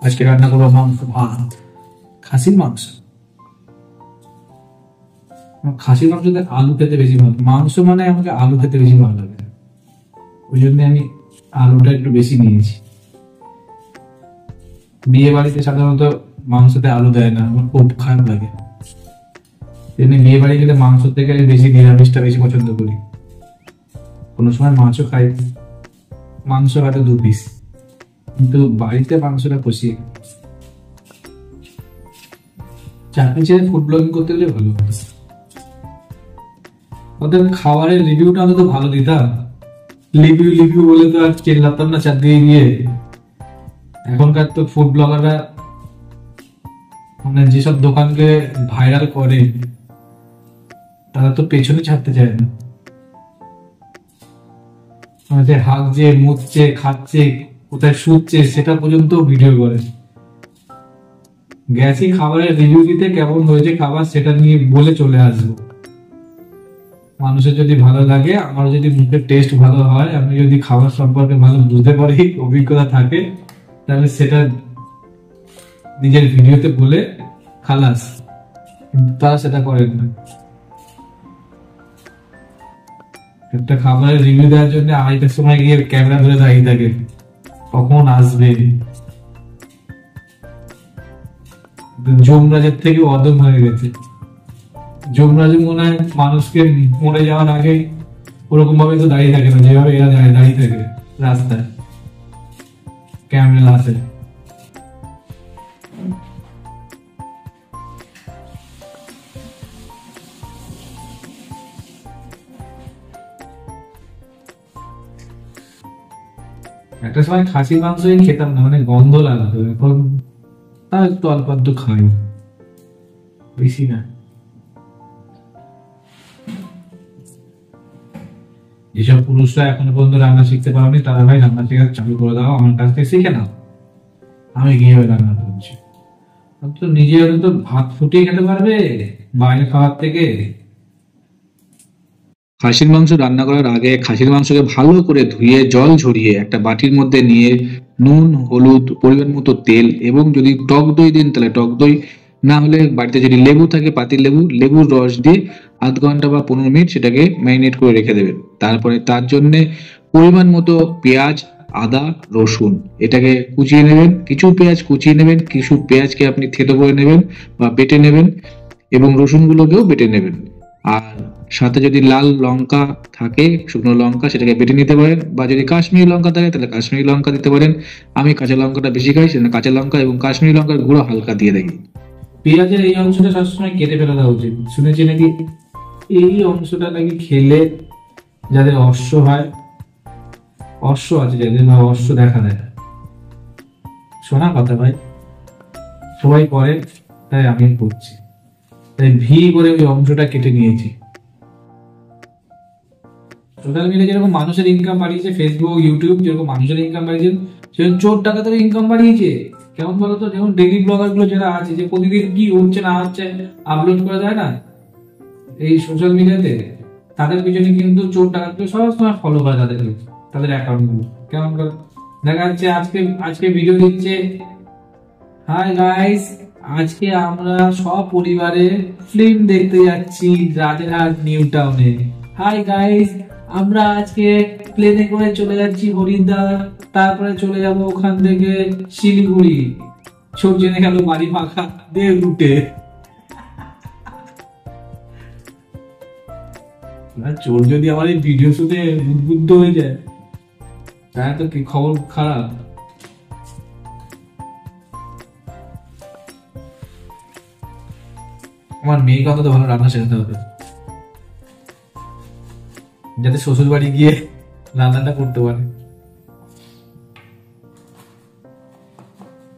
আজকে রান্না করবো মাংস ভাত, খাসির মাংস। খাসির মাংসতে আলু খেতে বেশি ভালো, মাংস মানে আমাকে আলু খেতে বেশি ভালো লাগে, ওই জন্য আমি আলুটা একটু বেশি নিয়েছি। বিয়ে বাড়িতে সাধারণত মাংসতে আলু দেয় না, আমার খুব খারাপ লাগে। এমনি বিয়ে বাড়ি গেলে মাংস থেকে আমি বেশি নিরামিষটা বেশি পছন্দ করি। কোনো সময় মাছও খাই, মাংস হয়তো 2 পিস, কিন্তু বাড়িতে মাংসটা কষিয়ে। চাকরি ছেড়ে ফুড ব্লগিং করতে গেলে ভালো হতো, ওদের খাবারের রিভিউটা অন্তত ভালো দিতাম। লিভিউ লিভিউ বলে তো আর চেল্লাতাম না চারদিকে গিয়ে। এখনকার তো ফুড ব্লগাররা মানে যেসব দোকানকে ভাইরাল করে তারা তো পেছনে ছাড়তে চায় না, মানে হাঁকছে, মুছছে, খাচ্ছে, কোথায় শুচ্ছে সেটা পর্যন্ত ভিডিও করে। গেছি খাবারের রিভিউ দিতে, কেমন হয়েছে খাবার সেটা নিয়ে বলে চলে আসবো। মানুষের যদি ভালো লাগে, আমার যদি মুখের টেস্ট ভালো হয়, আমি যদি খাবার সম্পর্কে ভালো বুঝতে পারি, অভিজ্ঞতা থাকে, তাহলে সেটা নিজের ভিডিওতে বলে খালাস। কিন্তু তারা সেটা করেন না। একটা খাবারের রিভিউ দেওয়ার জন্য 2:30টার সময় গিয়ে ক্যামেরা ধরে দাঁড়িয়ে থাকে, কখন আসবে। যমরাজের থেকে অদম হয়ে গেছে। যমরাজ মনে হয় মানুষকে মরে যাওয়ার আগে ওরকম ভাবে তো দাঁড়িয়ে থাকে না, যেভাবে এরা দাঁড়িয়ে থাকে রাস্তায় ক্যামেরা হাতে। একটা সময় খাসির মাংসই খেতাম না, মানে গন্ধ লাগতো। এখন তা একটু অল্প একটু খাই, বেশি না। যেসব পুরুষরা এখনো পর্যন্ত রান্না শিখতে পারেনি, তারা ভাই রান্না শেখা চালু করে দাও, আমার কাছ থেকে শিখে নাও, আমি গিয়ে রান্না করছি। তো নিজে তো ভাত ফুটিয়ে খেতে পারবে বাইরে খাওয়ার থেকে। খাসির মাংস রান্না করার আগে খাসির মাংসকে ভালো করে ধুয়ে জল ঝরিয়ে একটা বাটির মধ্যে নিয়ে নুন, হলুদ, পরিমাণ মতো তেল এবং যদি টক দই দিন তাহলে টক দই, না হলে বাড়িতে যদি লেবু থাকে পাতিল লেবু, লেবুর রস দিয়ে 0.5 ঘন্টা বা 15 মিনিট সেটাকে ম্যারিনেট করে রেখে দেবেন। তারপরে তার জন্য পরিমাণ মতো পেঁয়াজ, আদা, রসুন এটাকে কুচিয়ে নেবেন। কিছু পেঁয়াজ কুচিয়ে নেবেন, কিছু পেঁয়াজকে আপনি থেতো করে নেবেন বা বেটে নেবেন, এবং রসুনগুলোকেও বেটে নেবেন। আর সাথে যদি লাল লঙ্কা থাকে, শুকনো লঙ্কা, সেটাকে বেটে নিতে পারেন, বা যদি কাশ্মীরি লঙ্কা থাকে তাহলে কাশ্মীরি লঙ্কা দিতে পারেন। আমি কাঁচা লঙ্কাটা বেশি খাই, সেজন্য কাঁচা লঙ্কা এবং কাশ্মীরি লঙ্কার গুঁড়ো হালকা দিয়ে দেখি। পেঁয়াজের এই অংশটা সবসময় কেটে ফেলা দেওয়া উচিত। শুনেছি নাকি এই অংশটা নাকি খেলে যাদের অশ্ব হয়, অশ্ব আছে যাদের, বা অশ্ব দেখা দেয়, শোনা কথা ভাই, সবাই করে, তাই আমি করছি। তাই ভি করে ওই অংশটা কেটে নিয়েছি। সোশ্যাল মিডিয়া যেরকম মানুষের ইনকাম বাড়িয়েছে, ফেসবুক, ইউটিউব যেরকম মানুষের ইনকাম বাড়িয়েছে, সেরকম চোর ডাকাতের ইনকাম বাড়িয়েছে। কেমন বলতো, যেমন ডেইলি ব্লগার গুলো যারা আছে, যে প্রতিদিন কি হচ্ছে না হচ্ছে আপলোড করে দেয় না এই সোশ্যাল মিডিয়াতে, তাদের পিছনে কিন্তু চোর ডাকাত সব সময় ফলো করে তাদেরকে, তাদের অ্যাকাউন্ট গুলো। কেমন করে দেখা যাচ্ছে আজকে আজকে ভিডিও দিচ্ছে, হাই গাইস, আজকে আমরা সব পরিবারে ফিল্ম দেখতে যাচ্ছি রাজেরহাট নিউ টাউনে। হাই গাইস, আমরা আজকে প্লেনে করে চলে যাচ্ছি হরিদ্বার, তারপরে চলে যাব ওখান থেকে শিলিগুড়ি। চোর জেনে গেল বাড়ি ফাঁকা, দে রুটে। চোর যদি আমার এই ভিডিও শুনে উদ্বুদ্ধ হয়ে যায়, তাহলে তো কি খবর খারাপ। আমার মেয়েকে অন্তত ভালো রান্না শেখাতে হবে, যাতে শ্বশুর বাড়ি গিয়ে রান্নাটা করতে পারে।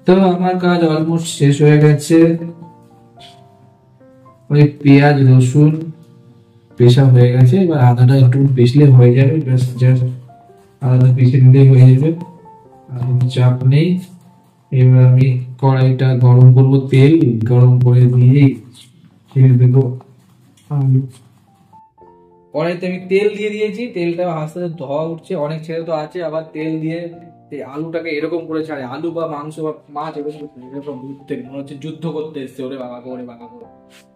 তো আমার কাজ অলমোস্ট শেষ হয়ে গেছে। ওই পেঁয়াজ রসুন পেশা হয়ে গেছে, এবার আদাটা একটু পেশলে হয়ে যাবে, জাস্ট আদাটা পেশে নিলেই হয়ে যাবে, আর চাপ নেই। এবার আমি কড়াইটা গরম করব, তেল গরম করে দিয়ে ছেড়ে দেবো আলু। কড়াইতে আমি তেল দিয়ে দিয়েছি, তেলটা আস্তে আস্তে ধোয়া উঠছে, অনেক ছেড়ে তো আছে, আবার তেল দিয়ে এই আলুটাকে এরকম করে ছাড়ে, আলু বা মাংস বা মাছ এরকম ঘুরতে মনে হচ্ছে যুদ্ধ করতে এসছে, ওরে বাবা করে বাবা করে।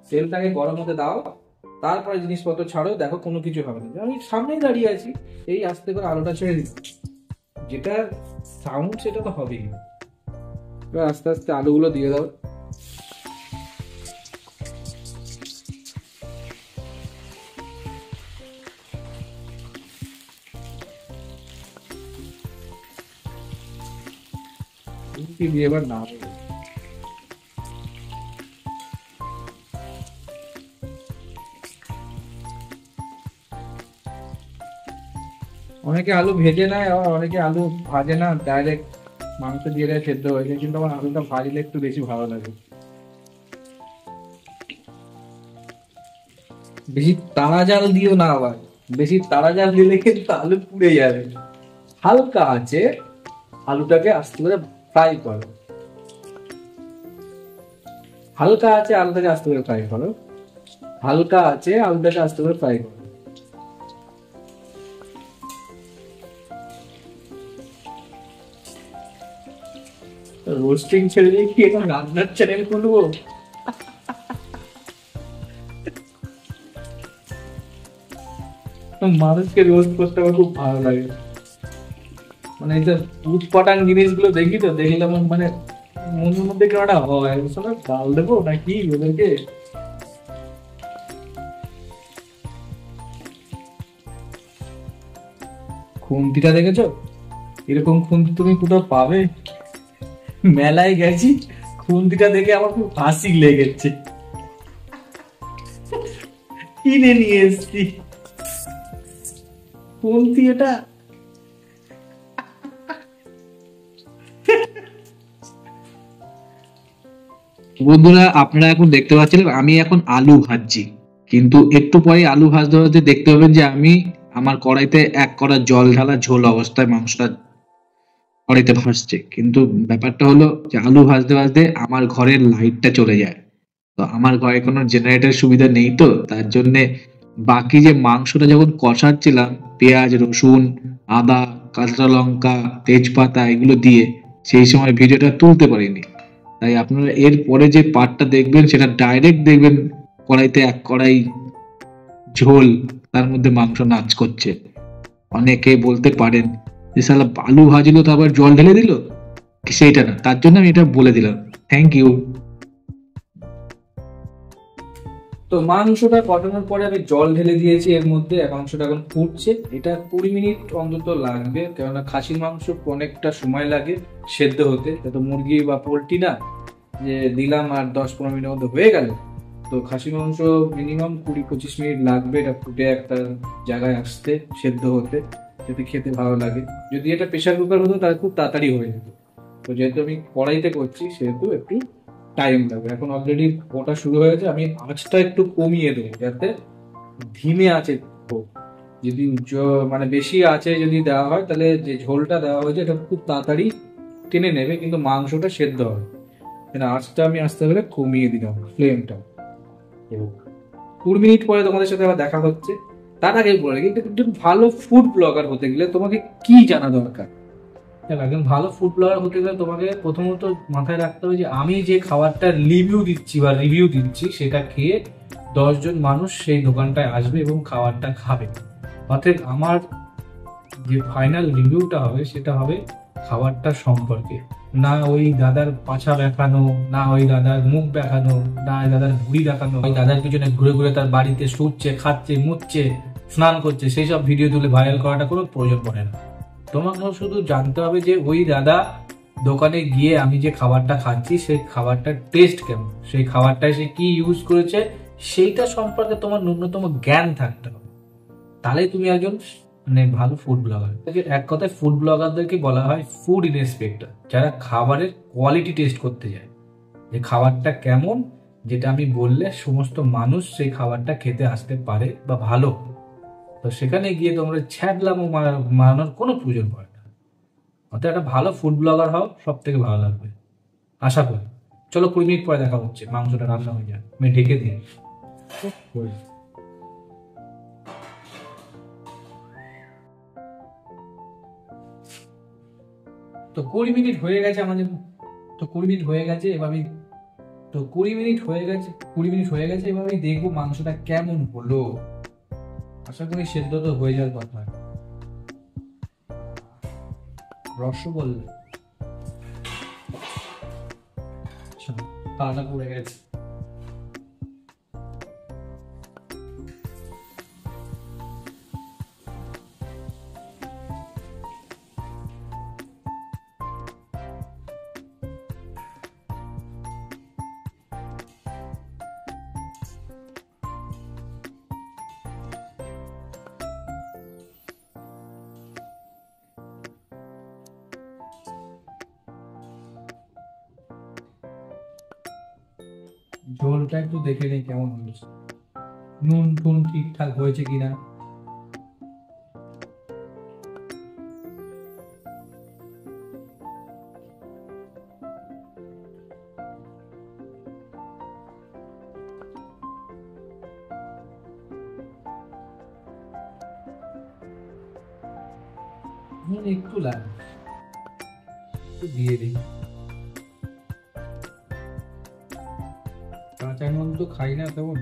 তেলটাকে গরম হতে দাও, তারপরে জিনিসপত্র ছাড়ো, দেখো কোনো কিছু হবে না। আমি সামনেই দাঁড়িয়ে আছি, এই আস্তে করে আলুটা ছেড়ে দিই, যেটা সাউন্ড সেটা তো হবেই। এবার আস্তে আস্তে আলুগুলো দিয়ে দাও। দিয়ে এবার না অনেকে আলু ভেজে নেয়, আবার অনেকে আলু ভাজে না, ডাইরেক্ট মাংস দিয়ে দেয়, সেদ্ধ হয়ে যায়। কিন্তু আমার আলুটা ভাজলে একটু বেশি ভালো লাগে। বেশি তাড়া জাল দিও না, আবার বেশি তাড়া জাল দিলে কিন্তু আলু পুড়ে যাবে। হালকা আছে আলুটাকে আস্তে করে ফ্রাই করো, হালকা আছে আলুটাকে আস্তে করে ফ্রাই করো, হালকা আছে আলুটাকে আস্তে করে ফ্রাই করো। রোস্টিং ছেড়ে দিয়ে কি এখন রান্নার চ্যানেল খুলবো? মানুষকে রোস্ট করতে আমার খুব ভালো লাগে। মানে এই যে উটপাটাং জিনিসগুলো দেখি, তো দেখলে আমার মানে মনের মধ্যে কেন একটা হয়, গাল দেবো নাকি ওদেরকে। খুন্তিটা দেখেছো? এরকম খুন্তি তুমি কোথাও পাবে? মেলায় গেছি, খুন্তিটা দেখে আমার খুব হাসি লেগেছে, কিনে নিয়ে এসছি খুন্তি এটা। বন্ধুরা, আপনারা এখন দেখতে পাচ্ছেন আমি এখন আলু ভাজছি, কিন্তু একটু পরে আলু ভাজতে ভাজতে দেখতে পাবেন যে আমি আমার কড়াইতে এক কড়া জল ঢালা ঝোল অবস্থায় মাংসটা কড়াইতে ভাসছে। কিন্তু ব্যাপারটা হলো যে আলু ভাজতে ভাজতে আমার ঘরের লাইটটা চলে যায়। তো আমার ঘরে কোনো জেনারেটর সুবিধা নেই, তো তার জন্য বাকি যে মাংসটা যখন কষাচ্ছিলাম পেঁয়াজ রসুন আদা কাঁচা লঙ্কা তেজপাতা এগুলো দিয়ে, সেই সময় ভিডিওটা তুলতে পারিনি। তাই আপনারা এর পরে যে পার্টটা দেখবেন সেটা ডাইরেক্ট দেখবেন কড়াইতে এক কড়াই ঝোল, তার মধ্যে মাংস নাচ করছে। অনেকে বলতে পারেন যে শালা আলু ভাজলো তো আবার জল ঢেলে দিল, সেইটা না, তার জন্য আমি এটা বলে দিলাম। Thank you. তো মাংসটা কষানোর পরে আমি জল ঢেলে দিয়েছি এর মধ্যে, মাংসটা এখন ফুটছে। এটা 20 মিনিট অন্তত লাগবে, কেননা খাসির মাংস অনেকটা সময় লাগে সেদ্ধ হতে। তো মুরগি বা পোলট্রি না যে দিলাম আর 10-15 মিনিটের মধ্যে হয়ে গেল। তো খাসির মাংস মিনিমাম 20-25 মিনিট লাগবে এটা ফুটে একটা জায়গায় আসতে, সেদ্ধ হতে, যাতে খেতে ভালো লাগে। যদি এটা প্রেশার কুকার হতো তাহলে খুব তাড়াতাড়ি হয়ে যেত। তো যেহেতু আমি কড়াইতে করছি সেহেতু একটু টাইম লাগবে। এখন অলরেডি ওটা শুরু হয়েছে, আমি আঁচটা একটু কমিয়ে দেবো যাতে ধিমে আছে হোক। যদি মানে বেশি আছে যদি দেওয়া হয় তাহলে যে ঝোলটা দেওয়া হয়েছে এটা খুব তাড়াতাড়ি টেনে নেবে, কিন্তু মাংসটা সেদ্ধ হবে। আঁচটা আমি আস্তে করে কমিয়ে দিলাম ফ্লেমটা। 20 মিনিট পরে তোমাদের সাথে আবার দেখা হচ্ছে। তার আগে বলে রাখি, একজন ভালো ফুড ব্লগার হতে গেলে তোমাকে কি জানা দরকার? একজন ভালো ফুড ব্লগার হতে গেলে তোমাকে প্রথমত মাথায় রাখতে হবে যে আমি যে খাবারটার রিভিউ দিচ্ছি বা রিভিউ দিচ্ছি সেটা খেয়ে 10 জন মানুষ সেই দোকানটায় আসবে এবং খাবারটা খাবে। অর্থাৎ আমার যে ফাইনাল রিভিউটা হবে সেটা হবে খাবারটা সম্পর্কে, না ওই দাদার পাছা দেখানো, না ওই দাদার মুখ দেখানো, না ওই দাদার ভুড়ি দেখানো, ওই দাদার পিছনে ঘুরে ঘুরে তার বাড়িতে শুচ্ছে খাচ্ছে মুচ্ছে স্নান করছে সেই সব ভিডিও তুলে ভাইরাল করাটা কোনো প্রয়োজন পড়ে না। তোমাকে শুধু জানতে হবে যে ওই দাদা দোকানে গিয়ে আমি যে খাবারটা খাচ্ছি সেই খাবারটার টেস্ট কেমন, সেই খাবারটায় সে কি ইউজ করেছে সেইটা সম্পর্কে তোমার ন্যূনতম জ্ঞান থাকতে হবে। তাহলে তুমি একজন মানে ভালো ফুড ব্লগার। এক কথায় ফুড ব্লগারদেরকে বলা হয় ফুড ইন্সপেক্টর, যারা খাবারের কোয়ালিটি টেস্ট করতে যায়, যে খাবারটা কেমন, যেটা আমি বললে সমস্ত মানুষ সেই খাবারটা খেতে আসতে পারে বা ভালো। তো সেখানে গিয়ে তোমরা ছ্যাবলামো মারানোর কোনো প্রয়োজন পড়ে না। অর্থাৎ একটা ভালো ফুড ব্লগার হও, সব থেকে ভালো লাগবে আশা করি। চলো 20 মিনিট পরে দেখা হচ্ছে, মাংসটা রান্না হয়ে যায়, আমি ঢেকে দিই। তো 20 মিনিট হয়ে গেছে আমাদের, তো 20 মিনিট হয়ে গেছে, এবার আমি 20 মিনিট হয়ে গেছে, এবার আমি দেখবো মাংসটা কেমন হলো। আশা করি সেদ্ধ তো হয়ে যাওয়ার কথা। রসগোল্লা তাড়া পড়ে গেছে। ঝোলটা একটু দেখে নেই কেমন হয়েছে, নুন টুন ঠিকঠাক হয়েছে কিনা। একটু লাগে, একটু দিয়ে দিই। কাঁচা নুন তো খাই না তেমন।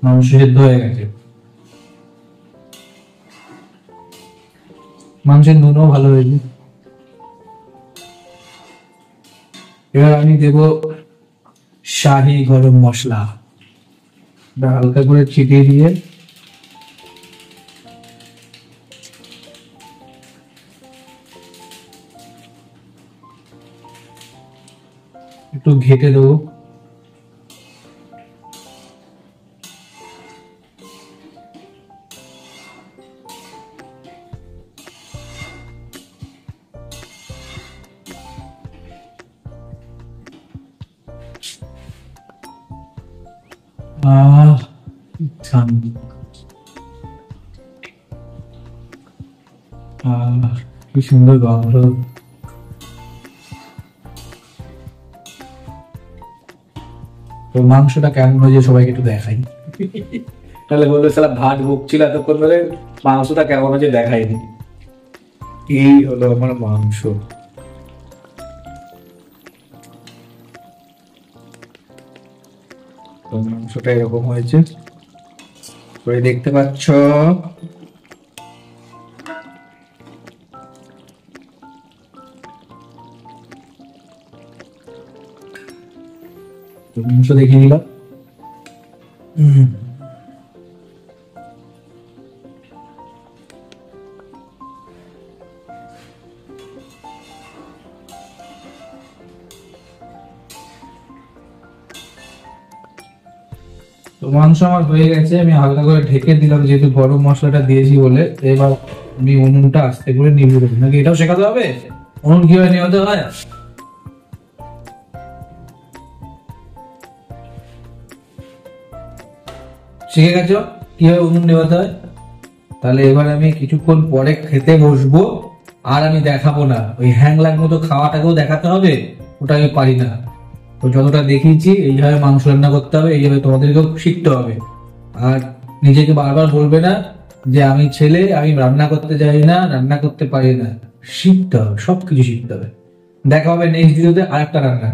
মাংস সেদ্ধ হয়ে গেছে, মাংসের নুনও ভালো হয়েছে। এবার আমি দেব শাহি গরম মশলা, হালকা করে ছিটিয়ে দিয়ে একটু ঘেটে দেবো। কি সুন্দর গন্ধ। তো মাংসটা কেমন হয়েছে সবাইকে একটু দেখাই, তাহলে বললো সালা ভাত বকছিল এতক্ষণ ধরে, মাংসটা কেমন হয়েছে দেখাইনি। এই হলো আমার মাংস। তো মাংসটা এরকম হয়েছে, দেখতে পাচ্ছ। মাংস দেখিয়ে দিলাম। তো মাংস আমার হয়ে গেছে, আমি হালকা করে ঢেকে দিলাম যেহেতু গরম মশলাটা দিয়েছি বলে। এবার আমি উনুনটা আস্তে করে নিভিয়ে দেবো, নাকি এটাও শেখাতে হবে উনুন কিভাবে নেওয়াতে হয়। শিখে গেছো কিভাবে উনুন নেওয়াতে হয়? তাহলে এবার আমি কিছুক্ষণ পরে খেতে বসবো, আর আমি দেখাবো না, ওই হ্যাংলার মতো খাওয়াটাকেও দেখাতে হবে, ওটা আমি পারি না। তো যতটা দেখিয়েছি এইভাবে মাংস রান্না করতে হবে, এইভাবে তোমাদেরকেও শিখতে হবে। আর নিজেকে বারবার বলবে না যে আমি ছেলে, আমি রান্না করতে জানি না, রান্না করতে পারি না। শিখতে হবে, সবকিছু শিখতে হবে। দেখা হবে নেক্সট ভিডিওতে আরেকটা রান্না।